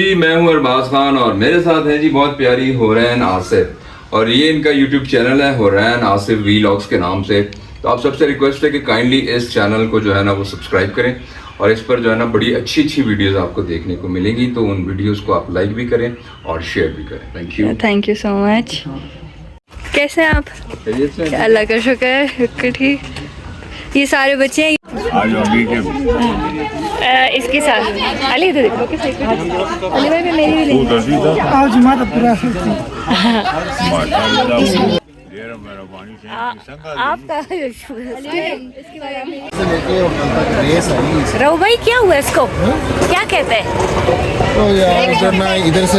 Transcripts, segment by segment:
जी मैं हूं अरबाज खान और मेरे साथ है जी बहुत प्यारी हुरैन आसिफ और ये इनका यूट्यूब चैनल है हुरैन आसिफ वीलॉग्स के नाम से। तो आप सबसे रिक्वेस्ट है कि काइंडली इस चैनल को जो है ना वो सब्सक्राइब करें और इस पर जो है ना बड़ी अच्छी अच्छी वीडियोस आपको देखने को मिलेंगी। तो उन वीडियोस को आप लाइक भी करें और शेयर भी करें। Thank you so much. कैसे हैं आप? अल्लाह का शुक्र, ठीक। ये सारे बच्चे हैं इसके साथ। अली इधर देखो, अली भाई भी मेरी भी आपका रऊ भाई क्या हुआ इसको? क्या कहते हैं? तो यार ना इधर से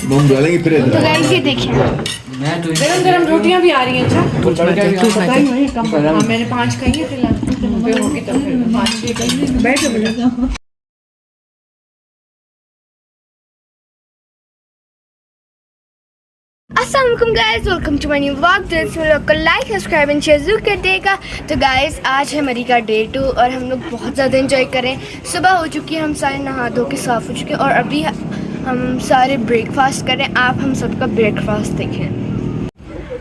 मूंग डालेंगे फिर। तो गाइस ये देखिए गरम गरम रोटियां भी आ रही हैं। अच्छा मैंने 5 खाई है फिलहाल, होगी तो फिर 5-6 खाई। बैठो अस्सलाम वालेकुम guys, welcome to my new vlog. This vlog को लाइक सब्सक्राइब एंड शेयर जरूर कर देगा। तो गाइस आज है मरी का डे 2 और हम लोग बहुत ज़्यादा एंजॉय कर रहे हैं। सुबह हो चुकी है, हम सारे नहा धो के साफ़ हो चुके हैं और अभी हम सारे ब्रेकफास्ट कर रहे हैं। आप हम सबका ब्रेकफास्ट देखें।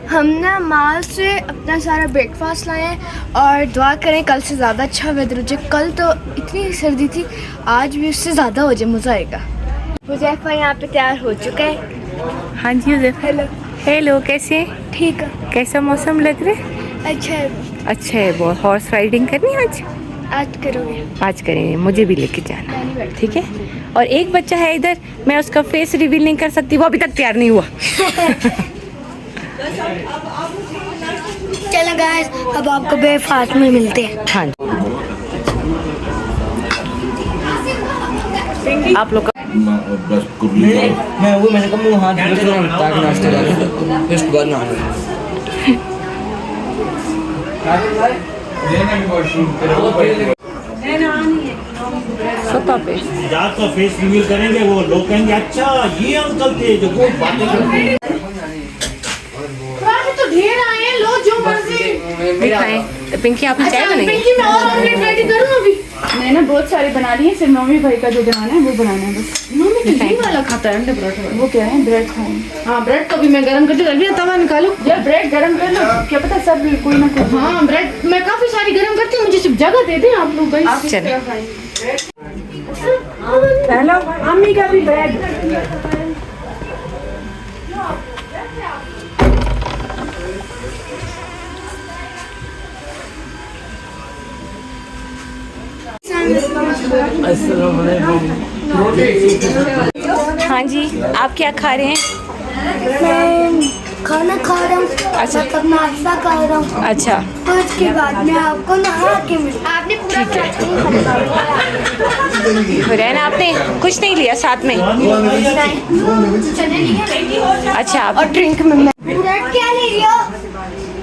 हम ना माल से अपना सारा ब्रेकफास्ट लाए हैं और दुआ करें कल से ज़्यादा अच्छा वेदर हो जाए। कल तो इतनी सर्दी थी, आज भी उससे ज़्यादा हो जाए, मज़ा आएगा। हुज़ैफा यहाँ पे तैयार हो चुका है। हाँ जी हुज़ैफा। हेलो हेलो, कैसे? ठीक है। कैसा मौसम लग रहा है? अच्छा है। अच्छा है बहुत। हॉर्स राइडिंग करनी है आज? आज करोगे? आज करेंगे, मुझे भी लेके जाना है, ठीक है। और एक बच्चा है इधर, मैं उसका फेस रिवील नहीं कर सकती, वो अभी तक तैयार नहीं हुआ। चलो गाइस अब आपको ब्रेकफास्ट में मिलते हैं। हाँ आप लोग मैंने कहा मुँह हाथ धो के ताकि नाश्ता करें फिर उसके बाद नहाना। पे जात का फेस रिवील करेंगे, वो लोग कहेंगे अच्छा ये अंकल थे जो बहुत बातें करते हैं। तो ढेर आए हैं, लो जो मर्जी दिखाएं। तो पिंकी आपने चाय बनाई? पिंकी मैं और ऑमलेट रेडी करूं अभी। मैंने ना बहुत सारे बना लिए, सिर्फ नौमी भाई का जो बनाना है वो बनाना है बस। नौमी तो घी वाला खाता है, अंडे पराठा। वो क्या है? ब्रेड खाएंगे। हाँ ब्रेड तो भी मैं गरम करती हूँ। अभी तवा निकालो यार ब्रेड गरम कर लो, क्या पता सब कोई ना कोई। हाँ ब्रेड मैं काफी सारी गरम करती हूँ, मुझे सिर्फ जगह दे दें आप लोग। आप चलो पहला अम्मी का भी ब्रेड। हाँ जी, आप क्या खा रहे हैं? मैं खाना खा रहा हूँ। अच्छा। मतलब नाश्ता कर रहा हूँ। अच्छा तो उसके बाद में आपको नहा के आपने पूरा हुरैन आपने कुछ नहीं लिया साथ में? अच्छा आप और ड्रिंक में ब्रेड क्या ले रही हो?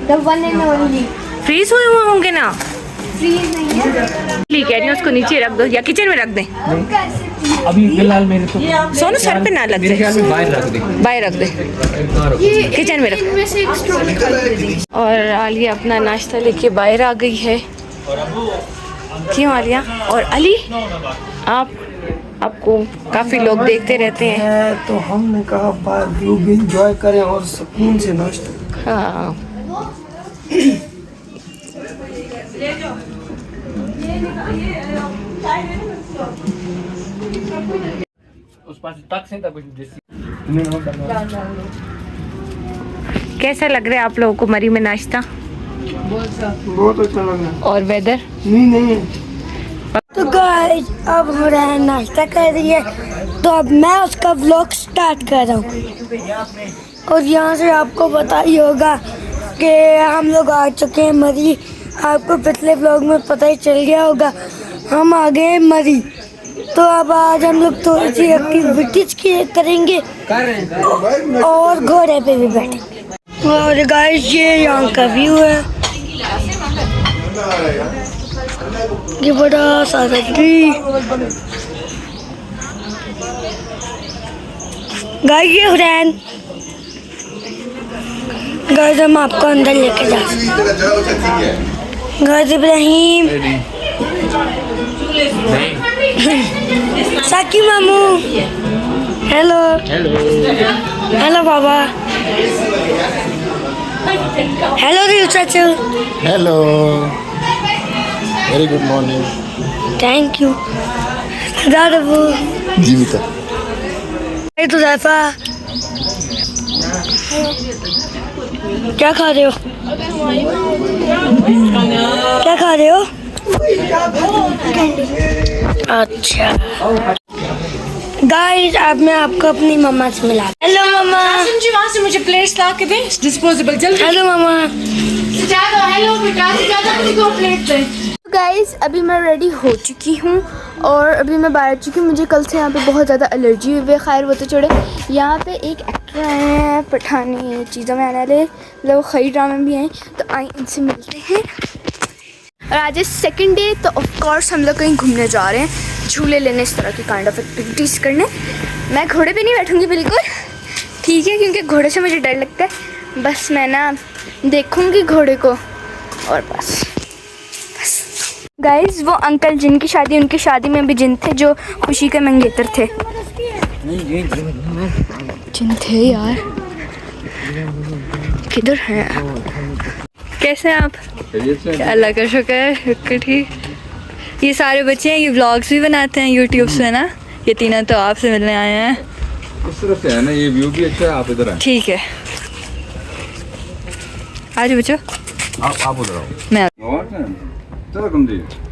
The one and only. Freeze हुए हुए होंगे ना? फ्रीज नहीं है। कह रही हूँ उसको नीचे रख दो या किचन में रख दें। अभी फिलहाल मेरे तो सोनू सर पे ना लग जाए, बाहर रख दे। बाहर रख दे, किचन में रख। इनमें से एक स्ट्रॉ निकाल के दे दी। और आलिया अपना नाश्ता लेके बाहर आ गई है। क्यों आलिया? और अली आपको काफ़ी लोग देखते रहते हैं। तो हमने कहा बाहर व्यू भी इंजॉय करें और सुकून से नाश्ता। हाँ उस पास तक से तक कैसा लग रहा है आप लोगों को मरी में नाश्ता? बहुत अच्छा लग रहा है। और वेदर? नहीं तो गाइस अब हो रहा है नाश्ता कर रही है, तो अब मैं उसका व्लॉग स्टार्ट कर रहा हूँ। और यहाँ से आपको पता ही होगा कि हम लोग आ चुके हैं मरी। आपको पिछले व्लॉग में पता ही चल गया होगा, हम आ गए मरी। तो अब आज हम लोग थोड़ी सी एक्टिविटीज करेंगे और घोड़े पे भी बैठेंगे। और गाइस ये यहाँ का व्यू है, ये बड़ा सारा ट्री। गाइस ये हुरैन, गाइस हम आपको अंदर लेके जा गाइस। इब्राहिम, साकी मामू, हेलो हेलो बाबा, हेलो रियल चाचू, hello, very good morning. Thank you दादाबू। जीविता, ये तो ज़ैफ़ा, क्या खा रहे हो? क्या खा रहे हो? अच्छा गाइस, अब मैं आपको अपनी मम्मा से मिला। हेलो मम्मा। जी वहाँ से मुझे प्लेट्स ला के दें, डिस्पोजेबल जल्दी। हेलो मम्मा। हेलो बेटा, मुझे 2 प्लेट दें। गाइस अभी मैं रेडी हो चुकी हूँ और अभी मैं बाहर चुकी हूँ। मुझे कल से यहाँ पे बहुत ज़्यादा एलर्जी हुई है। खैर वो तो छोड़े, यहाँ पे एक एक्टर आए हैं पठानी चीज़ों में आने वाले, मतलब खई ड्रामे भी हैं, तो आए इनसे मिलते हैं। और आज है सेकंड डे, तो ऑफ कोर्स हम लोग कहीं घूमने जा रहे हैं, झूले लेने, इस तरह की काइंड ऑफ एक्टिविटीज़ करने। मैं घोड़े पे नहीं बैठूँगी बिल्कुल, ठीक है, क्योंकि घोड़े से मुझे डर लगता है। बस मैं ना देखूँगी घोड़े को और बस। गाइस वो अंकल जिनकी शादी, उनकी शादी में भी जिन थे जो खुशी के मंगेतर थे, जिन थे यार, किधर हैं? कैसे हैं आप? अल्लाह का शुक्र है, ठीक। ये सारे बच्चे हैं, ये व्लॉग्स भी बनाते हैं यूट्यूब से ना। ये तीनों तो आपसे मिलने आए हैं। इस तरफ से है ना, ये व्यू भी अच्छा है। आप इधर आए, ठीक है, आज बच्चों आप उधर आओ। मैं चलो कम जी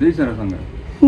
दी सर संग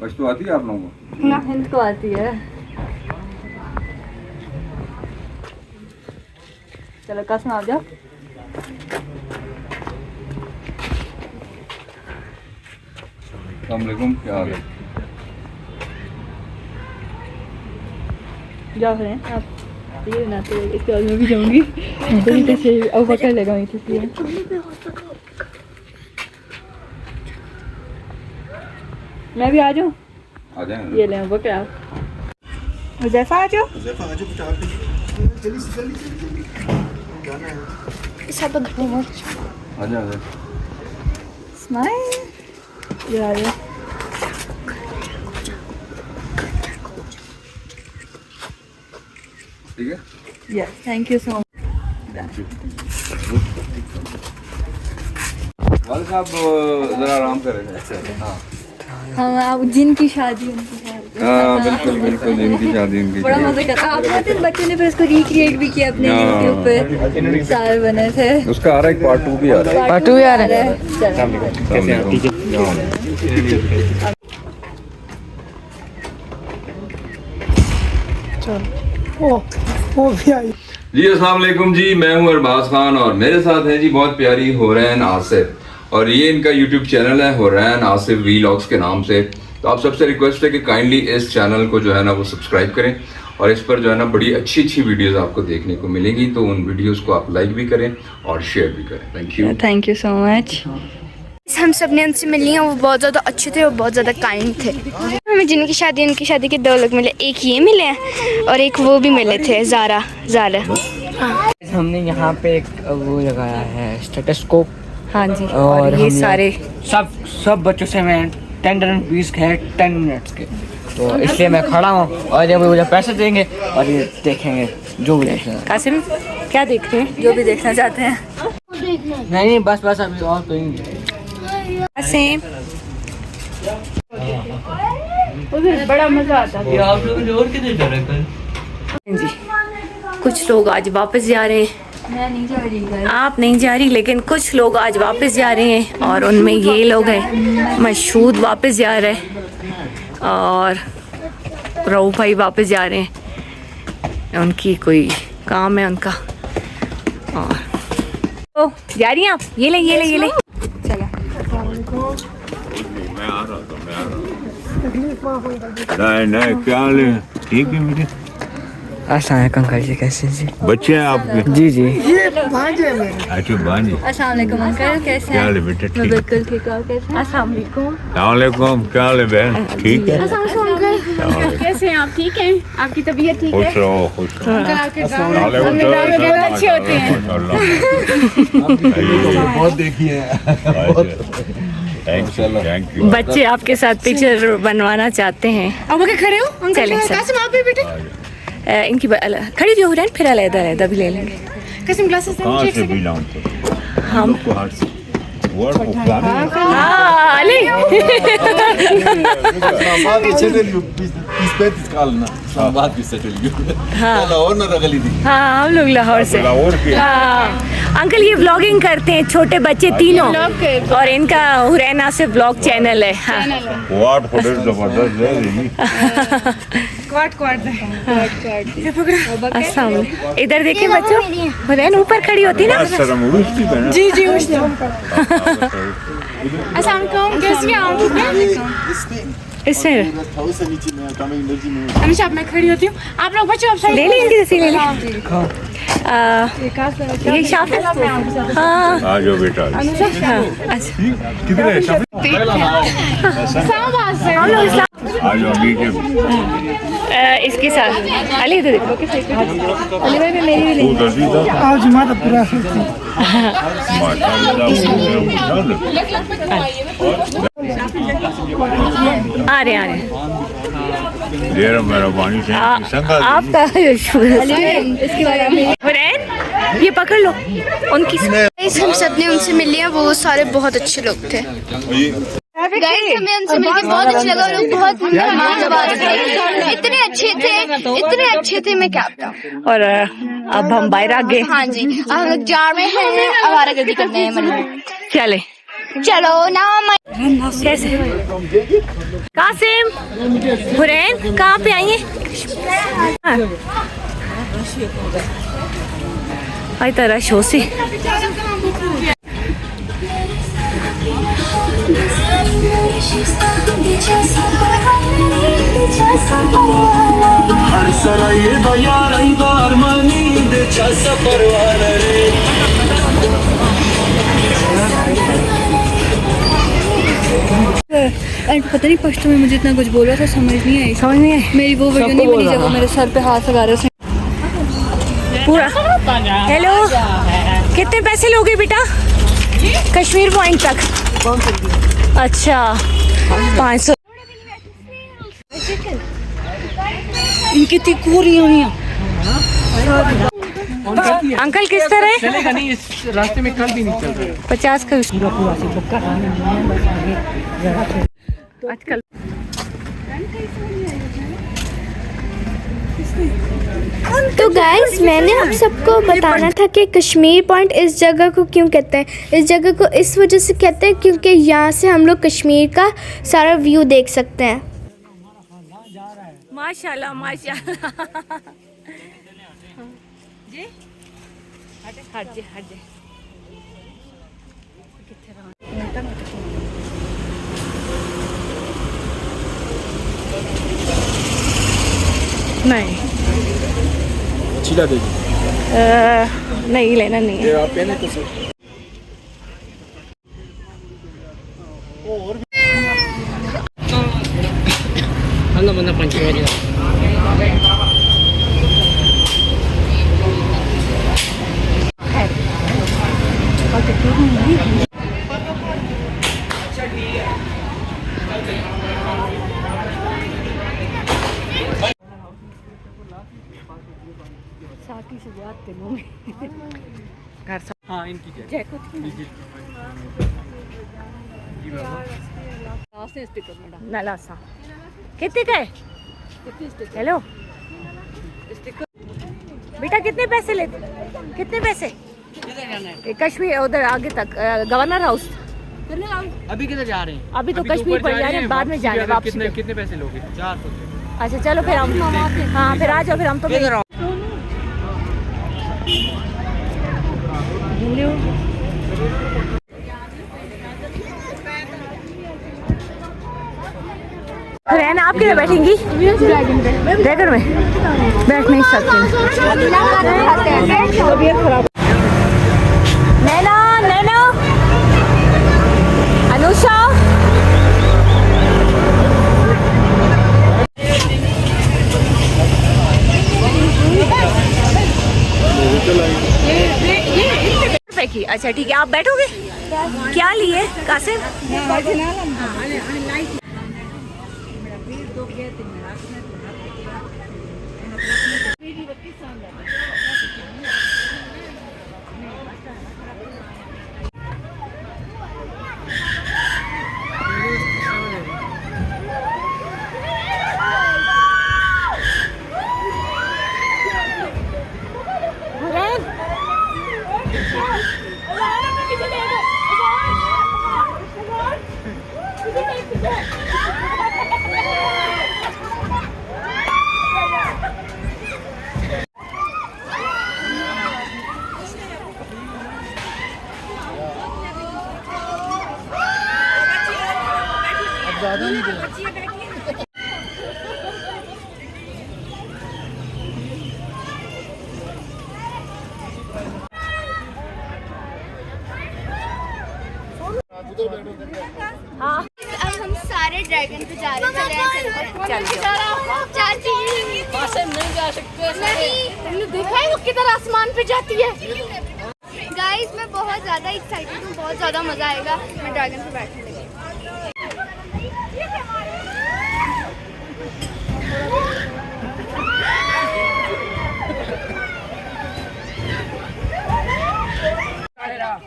पश्तो आती है आप लोगों को? ना हिंद को आती है। चलो कसम आप जाओ। अस्सलामुअलैकुम, क्या हाल है? जाओ हैं आप, ये ना तो इसके बाद मैं भी जाऊंगी, कैसे अब पकड़ लेगा इसलिए। मैं भी आ जाऊँ? आ जाए। ये ले पकड़ आप। हुज़ैफ़ा आ जाओ। सब आ जाए। स्माइल, ये आ जाओ। ठीक है, yes thank you so much. वाले साहब जरा आराम करें। हाँ हाँ, आप जिनकी शादी, उनकी शादी। हाँ बिल्कुल बिल्कुल, इनकी शादी, इनकी बड़ा मजा कर रहा। आपने बच्चों ने फिर इसको रिक्रिएट भी किया अपने यूट्यूब पे, सारे बने थे। उसका आ रहा है एक पार्ट 2 भी आ रहा है। पार्ट 2 भी आ रहा है। वो भी आई। जी अस्सलाम वालेकुम जी, मैं हूं अरबाज खान और मेरे साथ हैं जी बहुत प्यारी हुरैन आसिफ, और ये इनका यूट्यूब चैनल है हुरैन आसिफ वीलॉग्स के नाम से। तो आप सबसे रिक्वेस्ट है कि काइंडली इस चैनल को जो है ना वो सब्सक्राइब करें, और इस पर जो है ना बड़ी अच्छी अच्छी वीडियोस आपको देखने को मिलेंगी। तो उन वीडियोस को आप लाइक भी करें और शेयर भी करें। Thank you so much. हम सब ने उनसे मिली हैं, वो बहुत ज़्यादा अच्छे थे और बहुत ज़्यादा काइंड थे। हमें जिनकी शादी, उनकी शादी के 2 लोग मिले, एक ये मिले हैं और एक वो भी मिले थे, ज़ारा। हमने यहाँ पे एक वो लगाया है स्टेथोस्कोप। हाँ जी, और ये सारे सब बच्चों से मैं 10 है 10 मिनट्स के, तो इसलिए मैं खड़ा हूँ और ये मुझे पैसे देंगे और ये देखेंगे जो भी देखना है। कासिम क्या देख रहे हैं? जो भी देखना चाहते हैं। नहीं बस अभी और कोई नहीं। कासिम बड़ा मजा आता है। आप लोग और किधर जा रहे हैं? जी कुछ लोग आज वापस जा रहे हैं। मैं नहीं जा रही, आप नहीं जा रही, लेकिन कुछ लोग आज वापस जा रहे हैं और उनमें ये लोग हैं। मशहूद वापस जा रहे हैं और रऊ भाई वापस जा रहे हैं, उनकी कोई काम है उनका। और तो जा रही हैं आप? ये ले चला। नहीं क्या हाल है? ठीक है मेरे अस्सलाम अंकल जी, कैसे जी? बच्चे हैं आपके? जी जी। अच्छा भांजे। अस्सलाम वालेकुम अंकल, कैसे क्या हैं? हाल है बेटा? मैं ठीक। बिल्कुल ठीक हूँ, कैसे हैं? अस्सलाम वालेकुम। अस्सलाम वालेकुम, क्या हाल है बहन? ठीक है। अस्सलाम वालेकुम अंकल। कैसे हैं आप? ठीक हैं? आपकी तबीयत ठीक है? खुश रहो, खुश रहो। अंकल आपके गाँव नाले में उधर, दाल वगैरह अच्छे होते हैं। बहुत देखी है थैंक यू। बच्चे आपके साथ पिक्चर बनवाना चाहते हैं। अब आके खड़े हो अंकल। चलें, सर। कासिम आप भी बेटे। इनकी खड़ी जो हो रहे हैं, फिर अलग-अलग भी ले लेंगे। कासिम ग्लासेस कहाँ देंगे से एक बिलोंग हम वर्ड पुराने हाँ अली हाँ हम लोग लाहौर से। लाहौर के हाँ अंकल ये व्लॉगिंग करते हैं, छोटे बच्चे तीनों, और इनका हुरैन आसिफ व्लॉग चैनल है। हाँ क्वाड फोटो जबरदस्त है यही। क्वाड अस्सलाम वालेकुम। इधर देखिए बच्चों, हुरैन ऊपर खड़ी होती ना। शर्म उठती है जी जी अस्सलाम वालेकुम। कैसी हैं आप? इससे हमेशा अब मैं खड़ी होती हूँ। आप लोग बच्चों आप ले लें इनकी जैसी ले लें। ये शाफ है। हाँ आ जाओ बेटा। हाँ अच्छा किधर है हम लोग इस्लाम आ जाओ नीचे इसके साथ अली इधर देखो। अली भाई मेरी भी ले। तू दर्जी था आज माता पूरा आ रहे हैं देर मेहरबानी से संगा आपका इसके बारे में हुरैन ये पकड़ लो उनकी। गाइस हम सब ने उनसे मिल लिया, वो सारे बहुत अच्छे लोग थे। गाइस हमें उनसे मिलकर बहुत अच्छा लगा। लोग बहुत मेहमान नवाज थे, इतने अच्छे थे मैं क्या बताऊं। और अब हम बाहर आ गए। हाँ जी, अब हम लोग जा रहे हैं आवारागर्दी करने हैं। चले चलो ना कैसे कासिम हुरैन कहाँ पे आई हैं? आई तरह शोसी पता नहीं पश्तो में मुझे इतना कुछ बोल रहा था, समझ नहीं आई। मेरी वो वीडियो नहीं बनी जब वो मेरे सर पे हाथ लगा रहे थे पूरा। हेलो कितने पैसे लोगे बेटा कश्मीर पॉइंट तक? अच्छा 500। इनकी थी कोरिया अंकल किस तरह है? चलेगा नहीं इस रास्ते में कल भी नहीं चल रहा। 50 का आजकल तो गाइस मैंने आप सबको बताना था कि कश्मीर पॉइंट इस जगह को क्यों कहते हैं। इस जगह को इस वजह से कहते हैं क्योंकि यहाँ से हम लोग कश्मीर का सारा व्यू देख सकते हैं। माशाल्लाह माशाल्लाह। जी हट जे नहीं छिला दे नहीं लेना नहीं है। आप पहने तो सर बंदा पंचवाड़ी हाँ इनकी नलासा कितने का है? हेलो बेटा कितने पैसे लेते? कितने पैसे? कश्मीर उधर आगे तक गवर्नर हाउस। अभी किधर जा रहे हैं? अभी तो कश्मीर पर जा रहे हैं, बाद में जाने वापस। कितने पैसे लोगे? 400। अच्छा चलो फिर हम हाँ फिर आ जाओ फिर हम तो रहना। आप किधर बैठेंगी? ड्रैगन में बैठ नहीं सकती। नैना नैना अनुषा अच्छा ठीक है, आप बैठोगे? क्या लिए कासिम? हाँ अब हम सारे ड्रैगन पे जा रहे हैं। चाची नहीं जा सकते। नहीं, तुमने देखा है वो किधर आसमान पे जाती है। गाइस मैं बहुत ज़्यादा एक्साइटेड हूँ, बहुत ज़्यादा मज़ा आएगा मैं ड्रैगन पे बैठने लगी।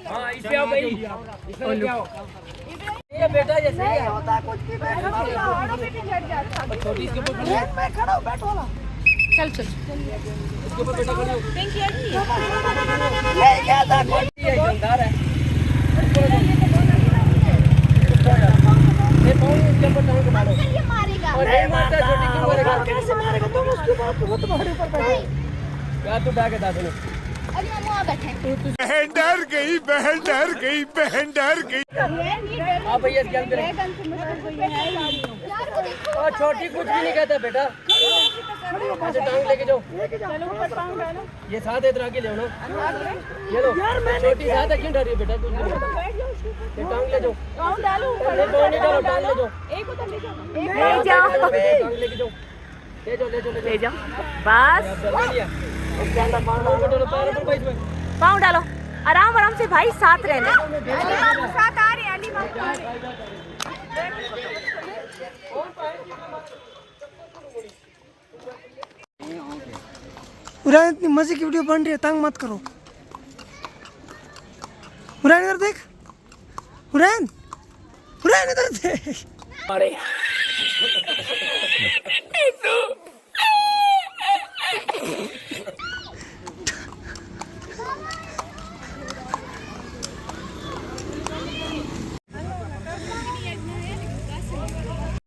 हाँ इस पे आओ भाई, इस पे लेके आओ। ये बेटा जैसे ही होता है कुछ भी बैठो छोटी इसके ऊपर मैं खड़ा हूं, बैठो ना। चल चल इसके ऊपर बेटा खड़ी हो। पिंकी है ले क्या था कोई ये जोरदार है। ये पाऊं इसके ऊपर टांग के मारो। ये मारेगा। और ये मारता छोटी क्यों मारेगा? कैसे मारेगा? तुम उसके ऊपर वो तुम्हारे ऊपर बैठो। यार तू बैग हटा दे। अरे हम वहाँ बैठे हैं। बहन डर गई, बहन डर गई, बहन डर गई। हाँ भैया क्या करे? और छोटी कुछ भी नहीं कहता बेटा। अच्छा टांग लेके जाओ। ये साथ है तरह के ले लो। ये लो। छोटी साथ है क्यों डर रही है बेटा? कुछ नहीं कहता। ये टांग ले जाओ। टांग ले जाओ, टांग ले जाओ। ले जाओ टांग लेके जाओ। ले जाओ, ले जाओ, ले जाओ बस। पाँव डालो, आराम आराम से भाई, साथ रहना। साथ आ रहे हैं। हुरैन इतनी मजे की वीडियो बन रही है, तंग मत करो। हुरैन इधर देख, हुरैन हुरैन इधर देख।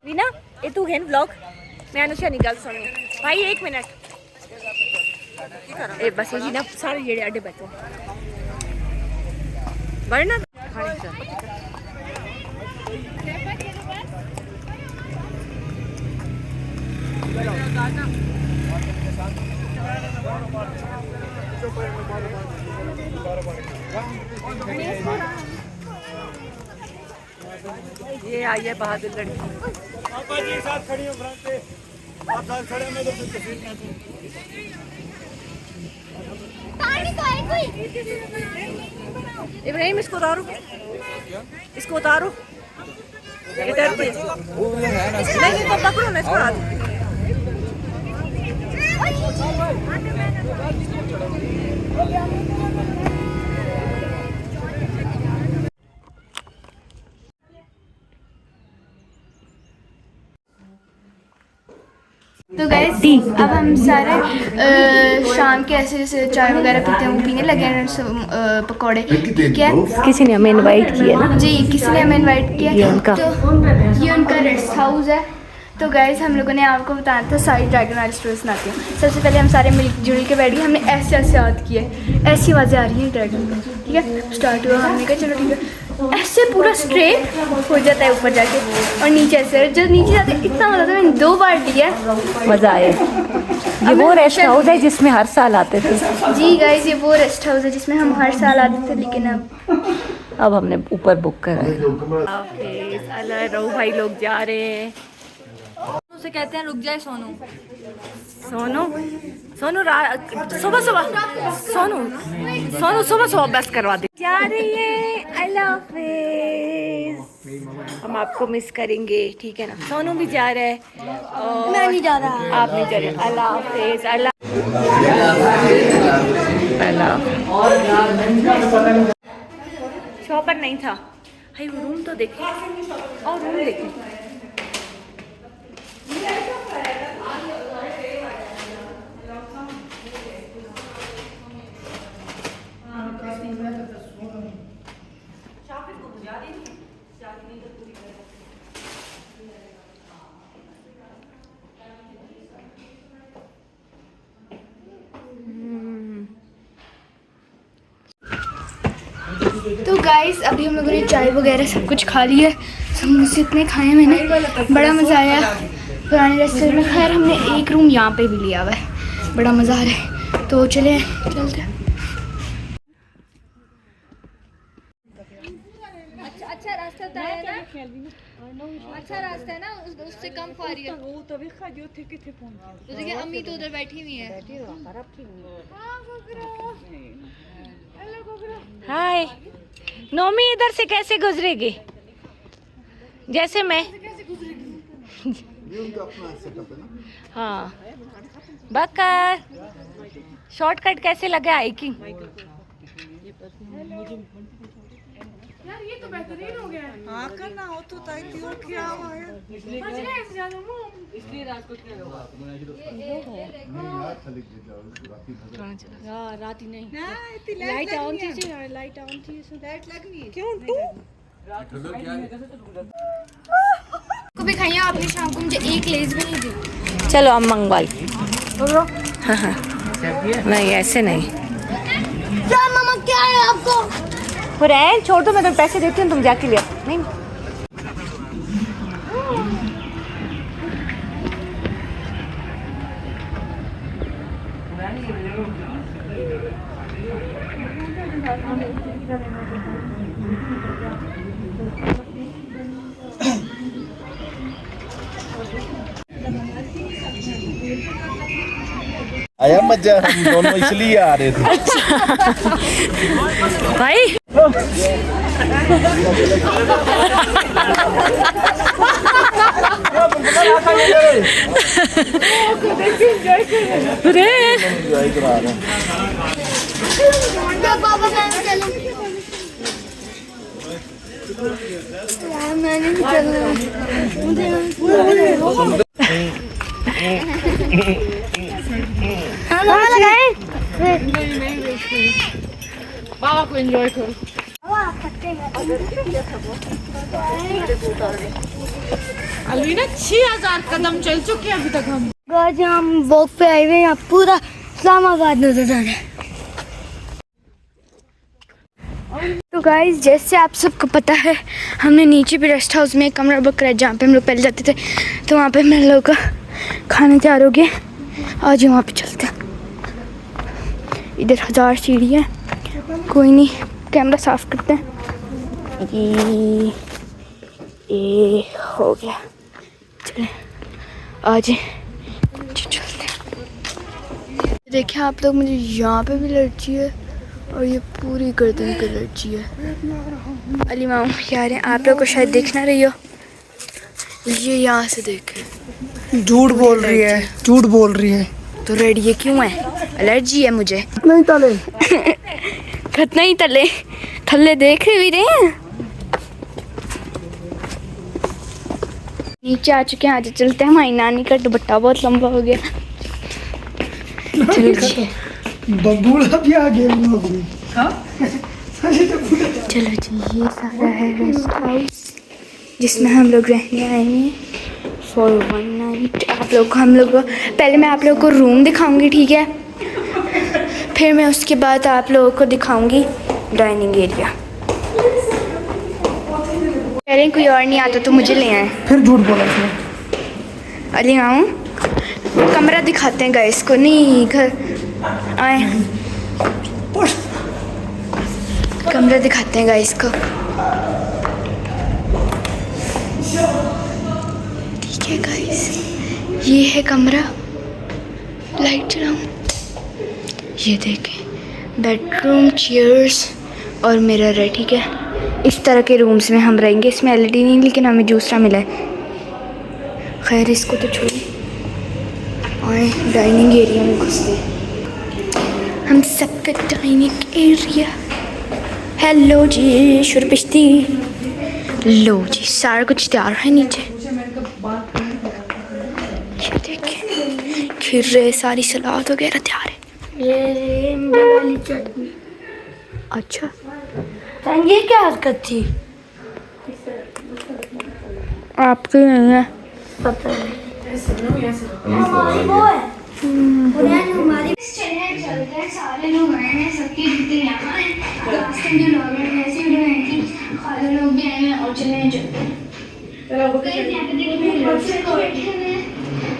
वीना ये तू है व्लॉग, मैं अनुषा निकाल सुन भाई 1 मिनट। ए बस ये ना सारे ये अड्डे बैठो बढ़ना। ये आई है बहादुर लड़की। पापा जी साथ खड़ी हो फ्रंट पे, आप साथ खड़े में तो तस्वीर इब्राहिम इसको उतारो, इसको उतारो। इधर नहीं तो पकड़ो ना इसको हाथ। तो गाइस अब हम सारे शाम के ऐसे जैसे चाय वगैरह पीते हैं वो पीने लगे हैं पकौड़े। क्या किसी ने हमें इनवाइट किया ना जी, किसी ने हमें इनवाइट किया। ये उनका तो ये उनका रेस्ट हाउस है। तो गाइस हम लोगों ने आपको बताया था सारी ड्रैगन वाली स्टोरी सुनाती हूँ। सबसे पहले हम सारे मिलजुल के बैठ गए, हमने ऐसे ऐसे याद किए, ऐसी आवाज़ें आ रही हैं ड्रैगन की। ठीक है, स्टार्ट हुआ, हमने कहा चलो ठीक है, ऐसे पूरा स्ट्रेट हो जाता है ऊपर जाके और नीचे ऐसे जब नीचे जाते इतना मज़ा आता है। मैंने 2 बार लिया, मज़ा आया। ये वो रेस्ट हाउस है जिसमें हर साल आते थे। जी गाइस ये वो रेस्ट हाउस है जिसमें हम हर साल आते थे, लेकिन अब हमने ऊपर बुक करा है। रो भाई लोग जा रहे हैं। उसे कहते हैं रुक जाए सोनू। सोनू सोनू सुबह सुबह सोनू सोनू सुबह सुबह बस करवा दे। जा रही है, अल्लाह हाफिज। हम आपको मिस करेंगे, ठीक है ना। सोनू भी जा रहा है और मैं नहीं जा रहा। आप नहीं जा रहे। अल्लाह हाफिज। अल्लाह शॉपर नहीं था। हाय वो रूम तो देखे और रूम देखे। तो गाइस अभी हम लोगों ने चाय वगैरह सब कुछ खा लिया। समोसे इतने खाए मैंने, बड़ा मज़ा आया। पुराने रेस्टोरेंट में खैर हमने एक रूम यहाँ पे भी लिया हुआ है, बड़ा मज़ा आ रहा है। तो चले चलते हैं। अच्छा रास्ता है ना, अच्छा रास्ता है ना, उससे कम खा रही है। वो तभी खा जो थे कि थे फोन तो देखिए अम्मी तो उधर बैठी हुई है। हाय नोमी, इधर से कैसे गुजरेगी? जैसे मैं हाँ बकर शॉर्टकट कैसे लगा हाइकिंग? यार ये तो बेहतरीन हो गया है। हाँ करना हो तो ताई क्यों क्या हुआ है? इसलिए रात को क्या हुआ? यार रात ही नहीं। लाइट ऑन थी, लाइट ऑन थी, लाइट लगी क्यों तू? को भी खाइए आपने, शाम को मुझे एक लेस भी नहीं दी। चलो हम मंगवाई। हाँ हाँ नहीं ऐसे नहीं। क्या मामा क्या है आपको? हुरैन छोड़ दो, मैं तुम्हें पैसे देती हूँ, तुम जाके ले आओ। नहीं आया मजा, हम दोनों इसलिए आ रहे थे। भाई मैंने भी चलना बाबा को एंजॉय करो। अलवीना 6000 कदम चल चुके हैं अभी तक हम। आज हम वॉक पे आए हुए हैं, यहाँ पूरा इस्लामाबाद नजर आ रहा है। तो गाइस जैसे आप सबको पता है, हमने नीचे भी रेस्ट हाउस में एक कमरा बुक करा है जहाँ पे हम लोग पहले जाते थे। तो वहाँ पे हम लोग का खाना तैयार हो गया। आज वहाँ पे चलते हैं। इधर 1000 सीढ़ी है, कोई नहीं, कैमरा साफ करते हैं। ये हो गया, चले आज चलते हैं। देखिए आप लोग, मुझे यहाँ पे भी एलर्जी है और ये पूरी गर्दन की एलर्जी है। अली माम यार आप लोग को शायद देख ना रही हो, ये यहाँ से देखें। झूठ बोल रही है, झूठ बोल रही है। तो रेड ये क्यों है? एलर्जी है मुझे। नहीं तले खतना ही तले थल्ले देख भी रहे हैं। नीचे आ चुके हैं, आज चलते हैं। हमारी नानी का दुपट्टा बहुत लंबा हो गया। चलो जी, बबूला भी आ गया लोग में। चलो जी, ये सारा है रेस्ट हाउस जिसमें हम लोग रहने आए हैं फॉर 1 नाइट। हम लोग पहले मैं आप लोगों को रूम दिखाऊंगी, ठीक है? फिर मैं उसके बाद आप लोगों को दिखाऊंगी डाइनिंग एरिया। पहले कोई और नहीं आता तो मुझे ले आए। फिर झूठ बोला इसने। अली आऊँ, कमरा दिखाते हैं गाइस को। नहीं घर आए, कमरा दिखाते हैं गाइस को। ठीक है गाइस, ये है कमरा। लाइट चलाऊं, ये देखें, बेडरूम, चेयर्स, और मिरर है, ठीक है। इस तरह के रूम्स में हम रहेंगे। इसमें एलईडी नहीं, लेकिन हमें दूसरा मिला है। खैर इसको तो छोड़िए और डाइनिंग एरिया में घुसते हैं हम सबका। डाइनिंग एरिया, हेलो जी शुरपिश्ती। लो जी सारा कुछ तैयार है नीचे, ये देखिए खीरे, सारी सलाद वगैरह तैयार है। ये वाली चटनी। अच्छा ये क्या हरकत थी आपकी? नहीं है पता नहीं। चलते हैं, सारे लोग आए हैं, सबकी जितने यहाँ हैं, लास्ट टाइम जो लोग हैं ऐसे भी हैं कि खाली लोग भी आए हैं और चले हैं चलते हैं। यहाँ पे देखिए मेरे बच्चे को बैठे हुए हैं,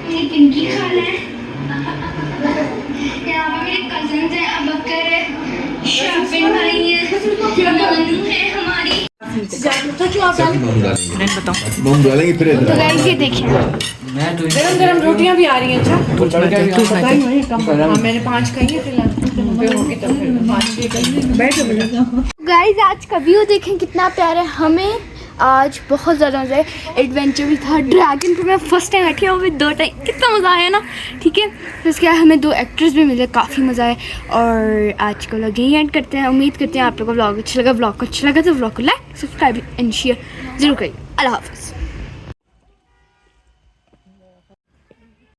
मेरी पिंकी खाना है, यहाँ पे मेरे कजन्स हैं, अबकर है, शापिन भाई है, नानू है हमारी। तो गाइस ये देखिए गरम गरम रोटियां भी आ रही हैं। अच्छा मैंने 5 कही है फिलहाल। गाइस आज कभी देखें कितना प्यारा है। हमें आज बहुत ज़्यादा मज़ा है, एडवेंचर भी था। ड्रैगन पे मैं फर्स्ट टाइम बैठी हूँ, अभी 2 टाइम, कितना मज़ा आया ना, ठीक है। तो इसके बाद हमें 2 एक्टर्स भी मिले, काफ़ी मज़ा आया। और आज को लोग यही एंड करते हैं। उम्मीद करते हैं आप लोगों को व्लॉग अच्छा लगा। व्लॉग को अच्छा लगा तो व्लॉग को लाइक, सब्सक्राइब एंड शेयर ज़रूर करिए। अल्लाह हाफ़िज़।